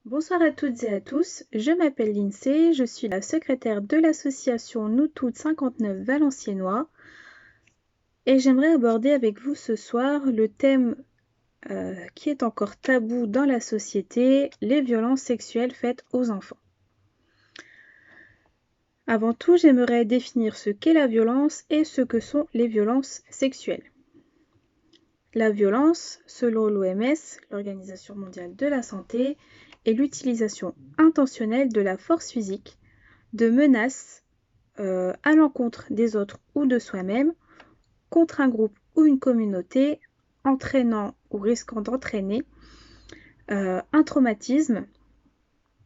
Bonsoir à toutes et à tous, je m'appelle Lindsay, je suis la secrétaire de l'association Nous Toutes 59 Valenciennois et j'aimerais aborder avec vous ce soir le thème qui est encore tabou dans la société, les violences sexuelles faites aux enfants. Avant tout, j'aimerais définir ce qu'est la violence et ce que sont les violences sexuelles. La violence, selon l'OMS, l'Organisation mondiale de la santé, est l'utilisation intentionnelle de la force physique, de menaces à l'encontre des autres ou de soi-même, contre un groupe ou une communauté, entraînant ou risquant d'entraîner un traumatisme,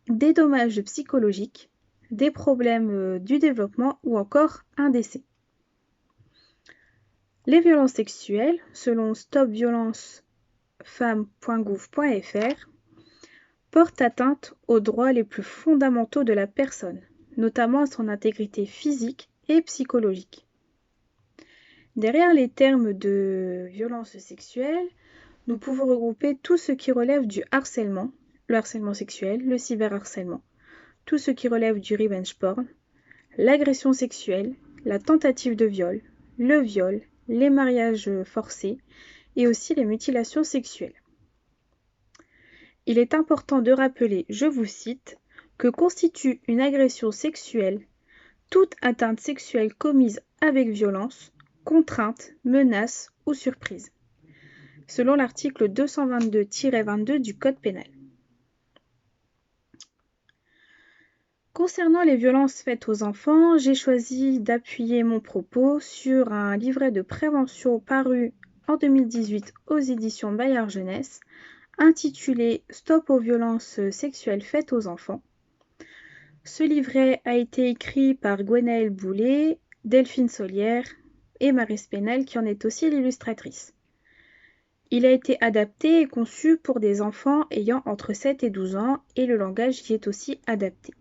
des dommages psychologiques, des problèmes du développement ou encore un décès. Les violences sexuelles, selon stopviolencefemmes.gouv.fr, portent atteinte aux droits les plus fondamentaux de la personne, notamment à son intégrité physique et psychologique. Derrière les termes de violence sexuelle, nous pouvons regrouper tout ce qui relève du harcèlement, le harcèlement sexuel, le cyberharcèlement, tout ce qui relève du revenge porn, l'agression sexuelle, la tentative de viol, le viol, les mariages forcés et aussi les mutilations sexuelles. Il est important de rappeler, je vous cite, que constitue une agression sexuelle toute atteinte sexuelle commise avec violence, contrainte, menace ou surprise, selon l'article 222-22 du Code pénal. Concernant les violences faites aux enfants, j'ai choisi d'appuyer mon propos sur un livret de prévention paru en 2018 aux éditions Bayard Jeunesse, intitulé « Stop aux violences sexuelles faites aux enfants ». Ce livret a été écrit par Gwenaëlle Boulet, Delphine Solière et Marie Spénel, qui en est aussi l'illustratrice. Il a été adapté et conçu pour des enfants ayant entre 7 et 12 ans et le langage y est aussi adapté.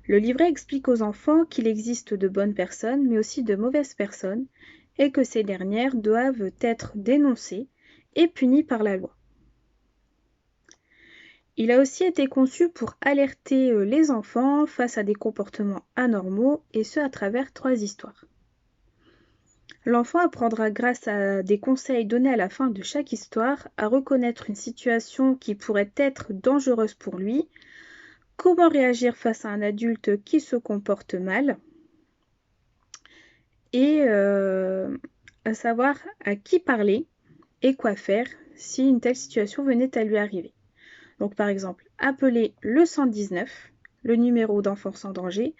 Le livret explique aux enfants qu'il existe de bonnes personnes mais aussi de mauvaises personnes et que ces dernières doivent être dénoncées et punies par la loi. Il a aussi été conçu pour alerter les enfants face à des comportements anormaux et ce à travers 3 histoires. L'enfant apprendra grâce à des conseils donnés à la fin de chaque histoire à reconnaître une situation qui pourrait être dangereuse pour lui, comment réagir face à un adulte qui se comporte mal et à savoir à qui parler et quoi faire si une telle situation venait à lui arriver. Donc par exemple, appeler le 119, le numéro d'enfance en danger,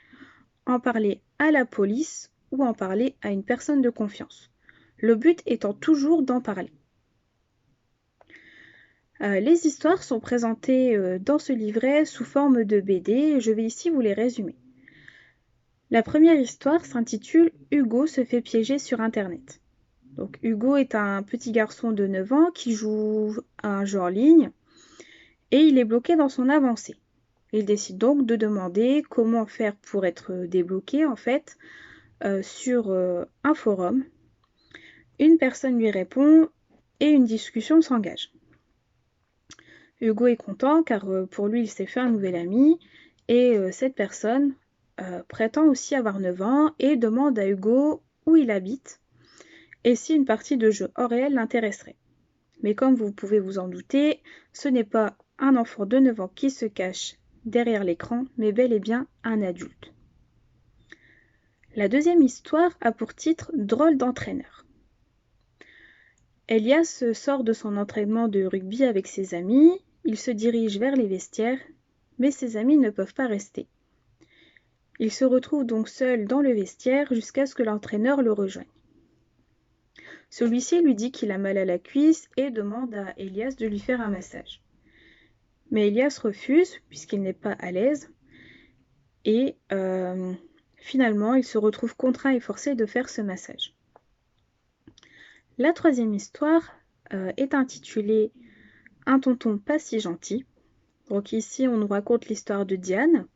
en parler à la police ou en parler à une personne de confiance. Le but étant toujours d'en parler. Les histoires sont présentées dans ce livret sous forme de BD et je vais ici vous les résumer. La première histoire s'intitule « Hugo se fait piéger sur Internet ». Donc Hugo est un petit garçon de 9 ans qui joue à un jeu en ligne et il est bloqué dans son avancée. Il décide donc de demander comment faire pour être débloqué en fait sur un forum. Une personne lui répond et une discussion s'engage. Hugo est content car pour lui il s'est fait un nouvel ami et cette personne prétend aussi avoir 9 ans et demande à Hugo où il habite et si une partie de jeu hors réel l'intéresserait. Mais comme vous pouvez vous en douter, ce n'est pas un enfant de 9 ans qui se cache derrière l'écran, mais bel et bien un adulte. La deuxième histoire a pour titre « Drôle d'entraîneur ». Elias sort de son entraînement de rugby avec ses amis, il se dirige vers les vestiaires, mais ses amis ne peuvent pas rester. Il se retrouve donc seul dans le vestiaire jusqu'à ce que l'entraîneur le rejoigne. Celui-ci lui dit qu'il a mal à la cuisse et demande à Elias de lui faire un massage. Mais Elias refuse puisqu'il n'est pas à l'aise et finalement il se retrouve contraint et forcé de faire ce massage. La troisième histoire est intitulée « Un tonton pas si gentil ». Donc ici on nous raconte l'histoire de Diane.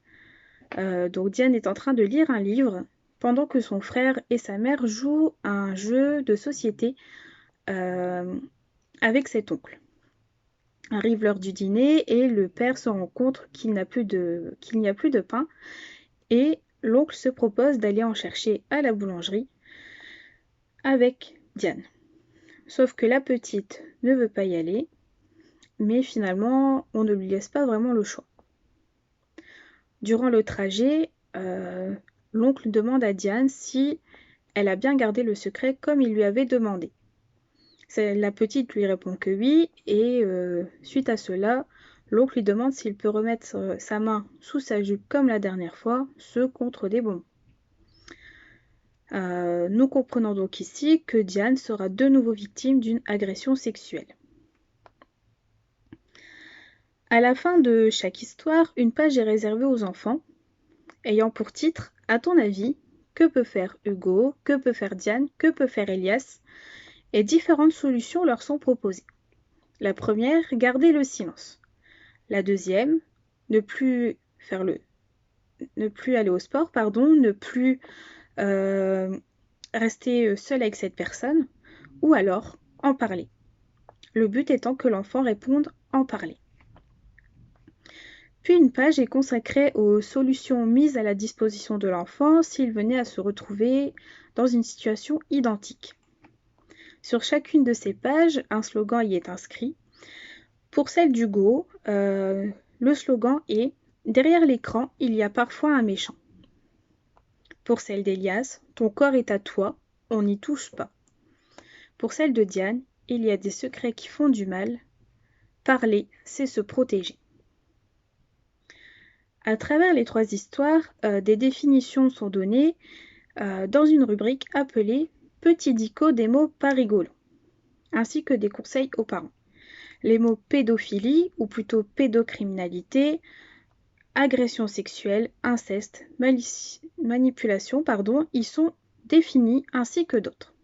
Donc Diane est en train de lire un livre pendant que son frère et sa mère jouent à un jeu de société avec cet oncle. Arrive l'heure du dîner et le père se rend compte qu'il n'y a plus de pain et l'oncle se propose d'aller en chercher à la boulangerie avec Diane. Sauf que la petite ne veut pas y aller, mais finalement, on ne lui laisse pas vraiment le choix. Durant le trajet, l'oncle demande à Diane si elle a bien gardé le secret comme il lui avait demandé. La petite lui répond que oui, et suite à cela, l'oncle lui demande s'il peut remettre sa main sous sa jupe comme la dernière fois, ce contre des bonbons. Nous comprenons donc ici que Diane sera de nouveau victime d'une agression sexuelle. À la fin de chaque histoire, une page est réservée aux enfants, ayant pour titre « À ton avis, que peut faire Hugo? Que peut faire Diane? Que peut faire Elias ?» Et différentes solutions leur sont proposées. La première, garder le silence. La deuxième, ne plus aller au sport, ne plus rester seul avec cette personne, ou alors en parler. Le but étant que l'enfant réponde en parler. Puis une page est consacrée aux solutions mises à la disposition de l'enfant s'il venait à se retrouver dans une situation identique. Sur chacune de ces pages, un slogan y est inscrit. Pour celle d'Hugo, le slogan est « Derrière l'écran, il y a parfois un méchant ». Pour celle d'Elias, « Ton corps est à toi, on n'y touche pas ». Pour celle de Diane, « Il y a des secrets qui font du mal, parler, c'est se protéger ». À travers les trois histoires, des définitions sont données dans une rubrique appelée « Petit dico des mots pas rigolos », ainsi que des conseils aux parents. Les mots pédophilie, ou plutôt pédocriminalité, agression sexuelle, inceste, manipulation, y sont définis ainsi que d'autres.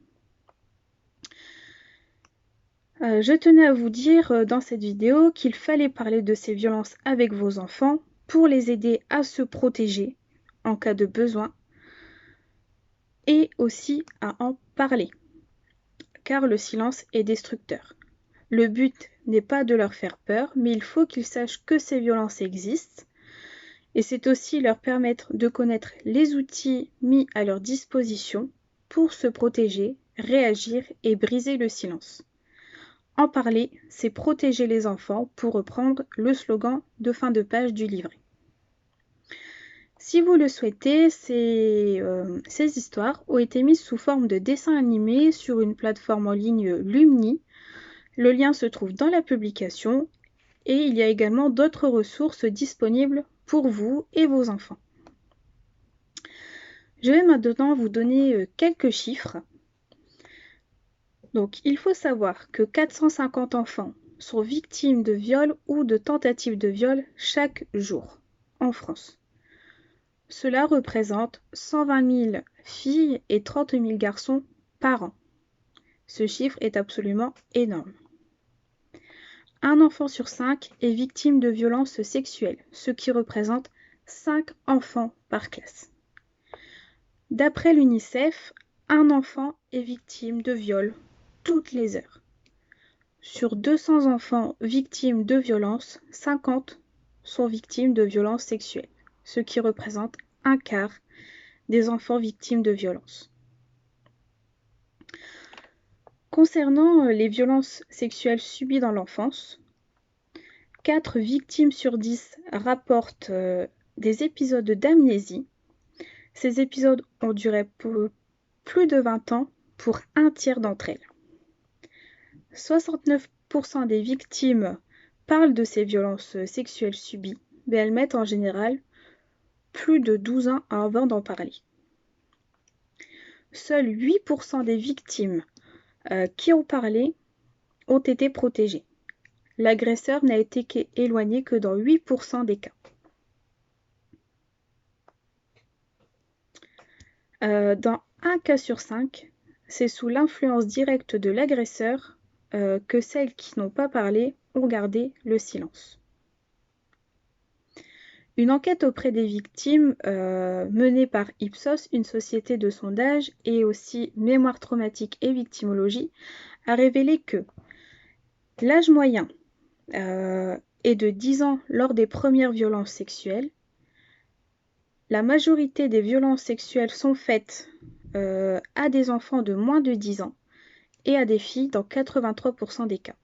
Je tenais à vous dire dans cette vidéo qu'il fallait parler de ces violences avec vos enfants pour les aider à se protéger en cas de besoin et aussi à en parler, car le silence est destructeur. Le but n'est pas de leur faire peur, mais il faut qu'ils sachent que ces violences existent et c'est aussi leur permettre de connaître les outils mis à leur disposition pour se protéger, réagir et briser le silence. En parler, c'est protéger les enfants, pour reprendre le slogan de fin de page du livret. Si vous le souhaitez, ces histoires ont été mises sous forme de dessins animés sur une plateforme en ligne Lumni. Le lien se trouve dans la publication et il y a également d'autres ressources disponibles pour vous et vos enfants. Je vais maintenant vous donner quelques chiffres. Donc, il faut savoir que 450 enfants sont victimes de viol ou de tentatives de viol chaque jour en France. Cela représente 120 000 filles et 30 000 garçons par an. Ce chiffre est absolument énorme. Un enfant sur 5 est victime de violences sexuelles, ce qui représente 5 enfants par classe. D'après l'UNICEF, un enfant est victime de viol toutes les heures. Sur 200 enfants victimes de violences, 50 sont victimes de violences sexuelles, ce qui représente un quart des enfants victimes de violences. Concernant les violences sexuelles subies dans l'enfance, 4 victimes sur 10 rapportent des épisodes d'amnésie. Ces épisodes ont duré plus de 20 ans pour un tiers d'entre elles. 69% des victimes parlent de ces violences sexuelles subies, mais elles mettent en général plus de 12 ans avant d'en parler. Seuls 8% des victimes qui ont parlé ont été protégées. L'agresseur n'a été éloigné que dans 8% des cas. Dans un cas sur 5, c'est sous l'influence directe de l'agresseur que celles qui n'ont pas parlé ont gardé le silence. Une enquête auprès des victimes menée par Ipsos, une société de sondage, et aussi Mémoire traumatique et victimologie, a révélé que l'âge moyen est de 10 ans lors des premières violences sexuelles. La majorité des violences sexuelles sont faites à des enfants de moins de 10 ans et à des filles dans 83% des cas.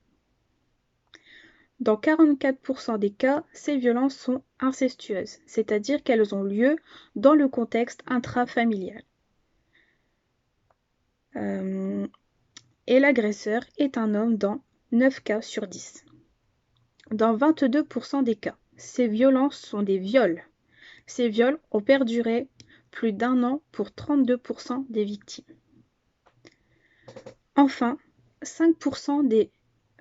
Dans 44% des cas, ces violences sont incestueuses, c'est-à-dire qu'elles ont lieu dans le contexte intrafamilial. Et l'agresseur est un homme dans 9 cas sur 10. Dans 22% des cas, ces violences sont des viols. Ces viols ont perduré plus d'1 an pour 32% des victimes. Enfin, 5% des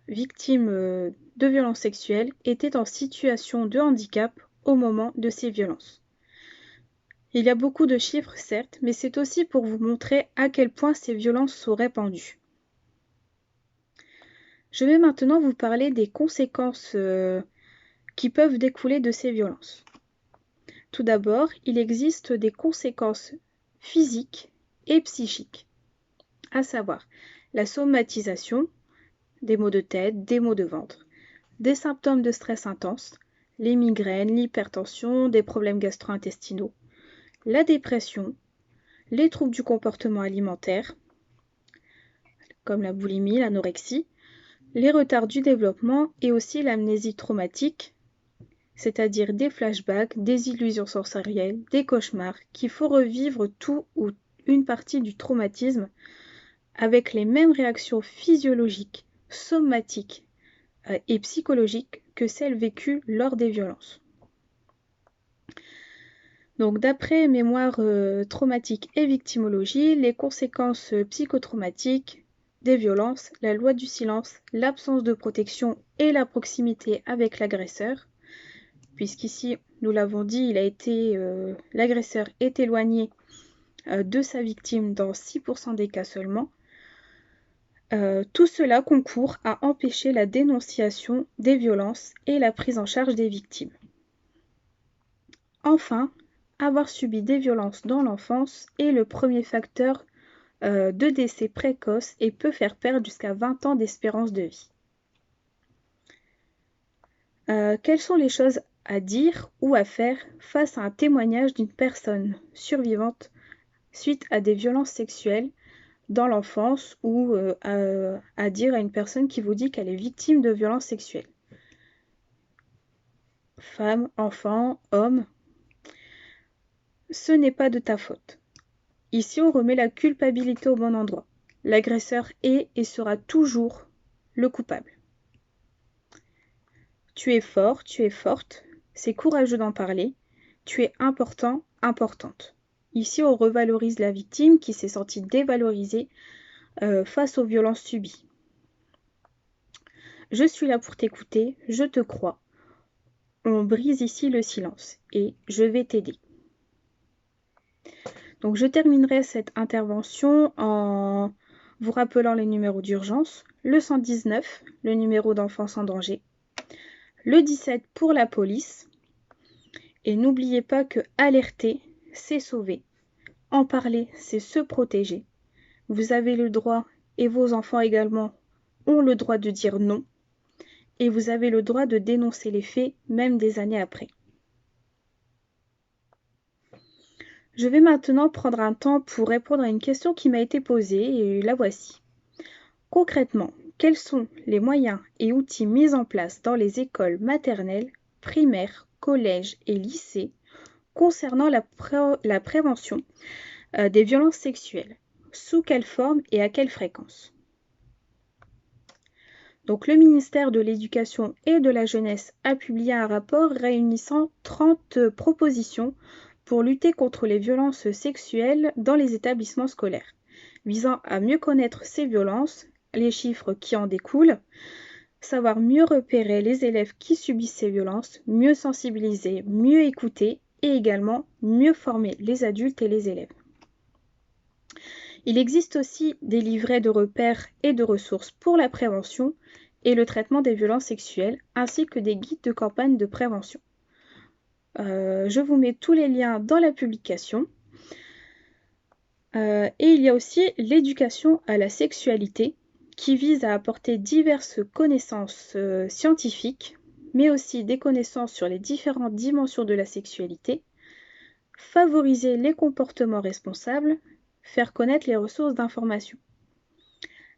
victimes de violences sexuelles étaient en situation de handicap au moment de ces violences. Il y a beaucoup de chiffres, certes, mais c'est aussi pour vous montrer à quel point ces violences sont répandues. Je vais maintenant vous parler des conséquences qui peuvent découler de ces violences. Tout d'abord, il existe des conséquences physiques et psychiques, à savoir la somatisation, des maux de tête, des maux de ventre, des symptômes de stress intense, les migraines, l'hypertension, des problèmes gastro-intestinaux, la dépression, les troubles du comportement alimentaire, comme la boulimie, l'anorexie, les retards du développement et aussi l'amnésie traumatique, c'est-à-dire des flashbacks, des illusions sensorielles, des cauchemars, qu'il faut revivre tout ou une partie du traumatisme avec les mêmes réactions physiologiques, somatiques et psychologiques que celles vécues lors des violences. Donc d'après Mémoire traumatique et victimologie, les conséquences psychotraumatiques des violences, la loi du silence, l'absence de protection et la proximité avec l'agresseur, puisqu'ici, nous l'avons dit, l'agresseur est éloigné de sa victime dans 6% des cas seulement. Tout cela concourt à empêcher la dénonciation des violences et la prise en charge des victimes. Enfin, avoir subi des violences dans l'enfance est le premier facteur de décès précoce et peut faire perdre jusqu'à 20 ans d'espérance de vie. Quelles sont les choses à dire ou à faire face à un témoignage d'une personne survivante suite à des violences sexuelles dans l'enfance ou à dire à une personne qui vous dit qu'elle est victime de violences sexuelles? Femme, enfant, homme, ce n'est pas de ta faute. Ici, on remet la culpabilité au bon endroit. L'agresseur est et sera toujours le coupable. Tu es fort, tu es forte, c'est courageux d'en parler, tu es important, importante. Ici, on revalorise la victime qui s'est sentie dévalorisée face aux violences subies. Je suis là pour t'écouter, je te crois. On brise ici le silence et je vais t'aider. Donc je terminerai cette intervention en vous rappelant les numéros d'urgence, le 119, le numéro d'enfance en danger, le 17 pour la police. Et n'oubliez pas que alerter, c'est sauver. En parler, c'est se protéger. Vous avez le droit, et vos enfants également, ont le droit de dire non. Et vous avez le droit de dénoncer les faits, même des années après. Je vais maintenant prendre un temps pour répondre à une question qui m'a été posée, et la voici. Concrètement, quels sont les moyens et outils mis en place dans les écoles maternelles, primaires, collèges et lycées concernant la prévention des violences sexuelles? Sous quelle forme et à quelle fréquence? Donc, le ministère de l'Éducation et de la Jeunesse a publié un rapport réunissant 30 propositions pour lutter contre les violences sexuelles dans les établissements scolaires, visant à mieux connaître ces violences, les chiffres qui en découlent, savoir mieux repérer les élèves qui subissent ces violences, mieux sensibiliser, mieux écouter et également mieux former les adultes et les élèves. Il existe aussi des livrets de repères et de ressources pour la prévention et le traitement des violences sexuelles, ainsi que des guides de campagne de prévention. Je vous mets tous les liens dans la publication. Et il y a aussi l'éducation à la sexualité qui vise à apporter diverses connaissances scientifiques, mais aussi des connaissances sur les différentes dimensions de la sexualité, favoriser les comportements responsables, faire connaître les ressources d'information.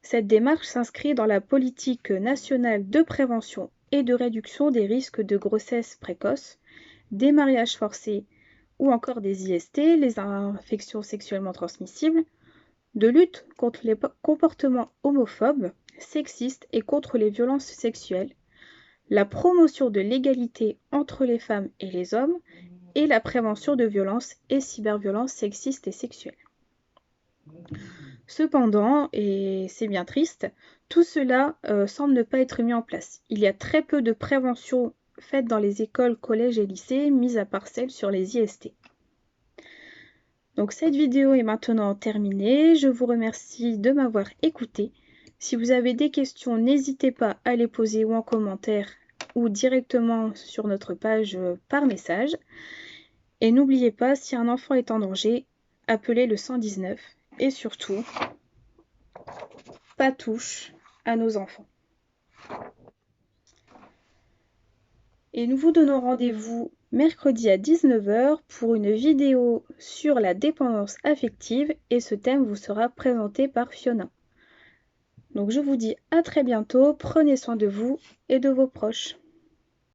Cette démarche s'inscrit dans la politique nationale de prévention et de réduction des risques de grossesse précoce, des mariages forcés ou encore des IST, les infections sexuellement transmissibles, de lutte contre les comportements homophobes, sexistes et contre les violences sexuelles, la promotion de l'égalité entre les femmes et les hommes et la prévention de violences et cyberviolences sexistes et sexuelles. Cependant, et c'est bien triste, tout cela semble ne pas être mis en place. Il y a très peu de prévention faite dans les écoles, collèges et lycées, mis à part celle sur les IST. Donc cette vidéo est maintenant terminée. Je vous remercie de m'avoir écouté. Si vous avez des questions, n'hésitez pas à les poser ou en commentaire ou directement sur notre page par message. Et n'oubliez pas, si un enfant est en danger, appelez le 119. Et surtout, pas touche à nos enfants. Et nous vous donnons rendez-vous mercredi à 19 h pour une vidéo sur la dépendance affective et ce thème vous sera présenté par Fiona. Donc je vous dis à très bientôt, prenez soin de vous et de vos proches.